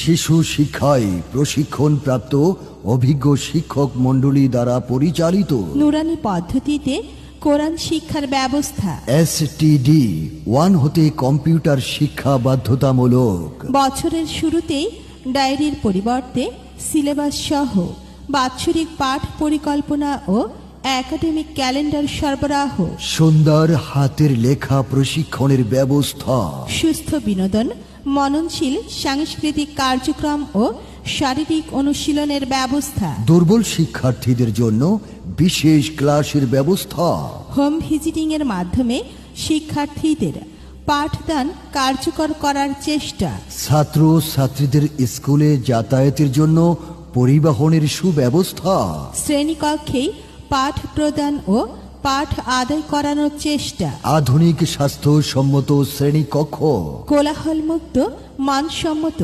শিশু শিক্ষায় প্রশিক্ষণপ্রাপ্ত অভিজ্ঞ শিক্ষক মণ্ডলী দ্বারা পরিচালিত নুরানি পদ্ধতিতে কোরআন শিক্ষার ব্যবস্থা। STD 1 হতে কম্পিউটার শিক্ষা বাধ্যতামূলক। বছরের শুরুতেই ডায়েরির পরিবর্তে সিলেবাস সহ বাৎসরিক পাঠ পরিকল্পনা ও একাডেমিক ক্যালেন্ডার সরবরাহ। সুন্দর হাতের লেখা প্রশিক্ষণের ব্যবস্থা। সুস্থ বিনোদন, মননশীল সাংস্কৃতিক কার্যক্রম ও শারীরিক অনুশীলনের ব্যবস্থা। দুর্বল শিক্ষার্থীদের জন্য বিশেষ ক্লাসের ব্যবস্থা। হোম ভিজিটিং এর মাধ্যমে শিক্ষার্থীদের পাঠদান কার্যকর করার চেষ্টা। ছাত্র ছাত্রীদের স্কুলে যাতায়াতের জন্য পরিবহনের সুব্যবস্থা। শ্রেণীকক্ষেই পাঠ প্রদান ও পাঠ আদায় করানোর চেষ্টা। আধুনিক স্বাস্থ্যসম্মত শ্রেণীকক্ষ। কোলাহলমুক্ত, মানসম্মত